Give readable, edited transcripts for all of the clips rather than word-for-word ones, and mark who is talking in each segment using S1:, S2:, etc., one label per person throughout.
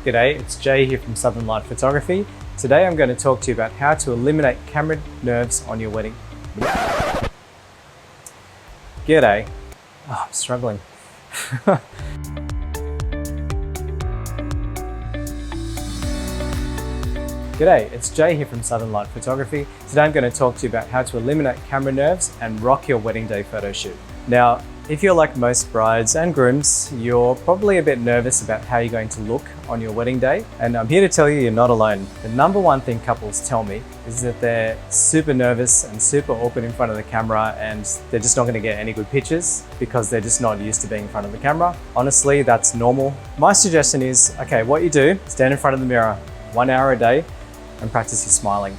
S1: G'day, it's Jay here from Southern Light Photography. Today I'm going to talk to you about how to eliminate camera nerves on your wedding. G'day. Oh, I'm struggling. G'day, it's Jay here from Southern Light Photography. Today I'm going to talk to you about how to eliminate camera nerves and rock your wedding day photo shoot. Now, if you're like most brides and grooms, you're probably a bit nervous about how you're going to look on your wedding day. And I'm here to tell you you're not alone. The number one thing couples tell me is that they're super nervous and super awkward in front of the camera, and they're just not going to get any good pictures because they're just not used to being in front of the camera. Honestly, that's normal. My suggestion is, okay, what you do, stand in front of the mirror 1 hour a day and practice your smiling.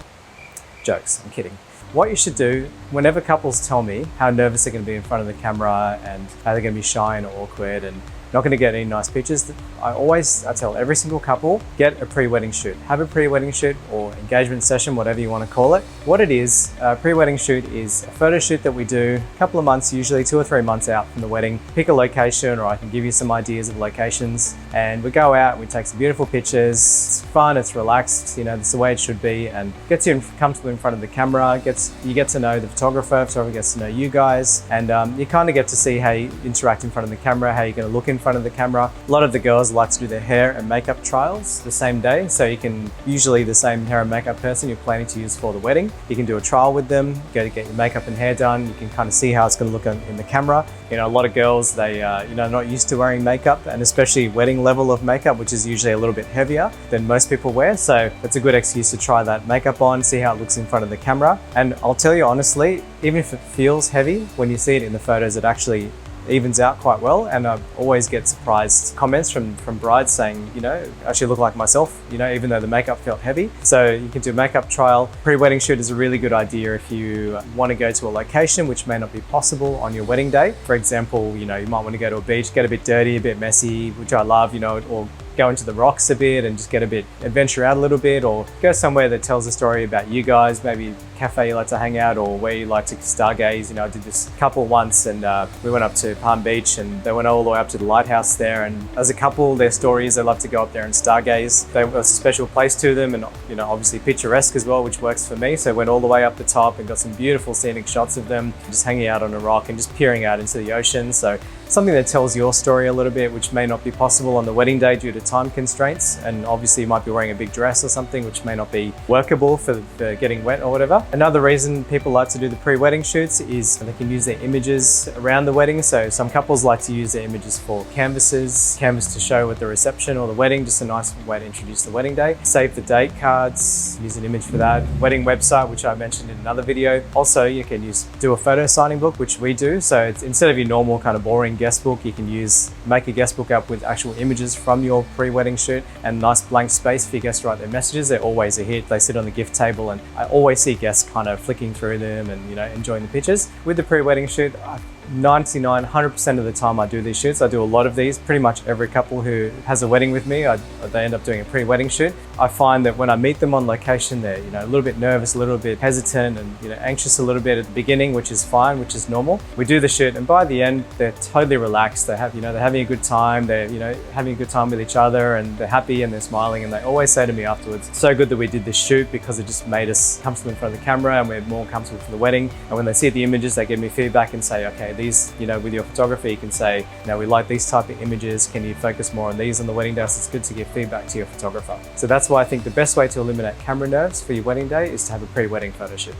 S1: Jokes, I'm kidding. What you should do, whenever couples tell me how nervous they're going to be in front of the camera and how they're going to be shy and awkward and not going to get any nice pictures, I tell every single couple, get a pre-wedding shoot. Have a pre-wedding shoot or engagement session, whatever you want to call it. What it is, a pre-wedding shoot is a photo shoot that we do a couple of months, usually 2 or 3 months out from the wedding. Pick a location, or I can give you some ideas of locations, and we go out, we take some beautiful pictures. It's fun, it's relaxed, you know, that's the way it should be, and gets you comfortable in front of the camera, you get to know the photographer gets to know you guys, and you kind of get to see how you interact in front of the camera, how you're going to look in front of the camera. A lot of the girls like to do their hair and makeup trials the same day, so you can, usually the same hair and makeup person you're planning to use for the wedding, you can do a trial with them, go to get your makeup and hair done, you can kind of see how it's going to look in the camera. You know, a lot of girls, they not used to wearing makeup, and especially wedding level of makeup, which is usually a little bit heavier than most people wear, so it's a good excuse to try that makeup on, see how it looks in front of the camera. And I'll tell you honestly, even if it feels heavy, when you see it in the photos, it actually evens out quite well. And I always get surprised comments from brides saying, you know, I actually look like myself, you know, even though the makeup felt heavy. So you can do a makeup trial. Pre-wedding shoot is a really good idea if you want to go to a location which may not be possible on your wedding day. For example, you know, you might want to go to a beach, get a bit dirty, a bit messy, which I love, you know, or go into the rocks a bit and just get a bit, adventure out a little bit, or go somewhere that tells a story about you guys, maybe a cafe you like to hang out, or where you like to stargaze. You know, I did this couple once, and we went up to Palm Beach, and they went all the way up to the lighthouse there, and as a couple, their stories, they love to go up there and stargaze. It's a special place to them, and you know, obviously picturesque as well, which works for me. So I went all the way up the top and got some beautiful scenic shots of them just hanging out on a rock and just peering out into the ocean. So something that tells your story a little bit, which may not be possible on the wedding day due to time constraints. And obviously you might be wearing a big dress or something, which may not be workable for getting wet or whatever. Another reason people like to do the pre-wedding shoots is they can use their images around the wedding. So some couples like to use their images for canvas to show at the reception or the wedding, just a nice way to introduce the wedding day. Save the date cards, use an image for that. Wedding website, which I mentioned in another video. Also, you can do a photo signing book, which we do. So it's, instead of your normal kind of boring guest book, you can make a guest book up with actual images from your pre-wedding shoot and nice blank space for your guests to write their messages. They're always a hit. They sit on the gift table, and I always see guests kind of flicking through them and, you know, enjoying the pictures. With the pre-wedding shoot, 100% of the time I do these shoots. I do a lot of these. Pretty much every couple who has a wedding with me, they end up doing a pre-wedding shoot. I find that when I meet them on location, they're, you know, a little bit nervous, a little bit hesitant, and, you know, anxious a little bit at the beginning, which is fine, which is normal. We do the shoot, and by the end, they're totally relaxed. They're having a good time. They're, you know, having a good time with each other, and they're happy and they're smiling. And they always say to me afterwards, "So good that we did this shoot because it just made us comfortable in front of the camera, and we're more comfortable for the wedding." And when they see the images, they give me feedback and say, "Okay, these, you know, with your photography, you can say, you know, we like these type of images. Can you focus more on these on the wedding day?" So it's good to give feedback to your photographer. So that's why I think the best way to eliminate camera nerves for your wedding day is to have a pre-wedding photo shoot.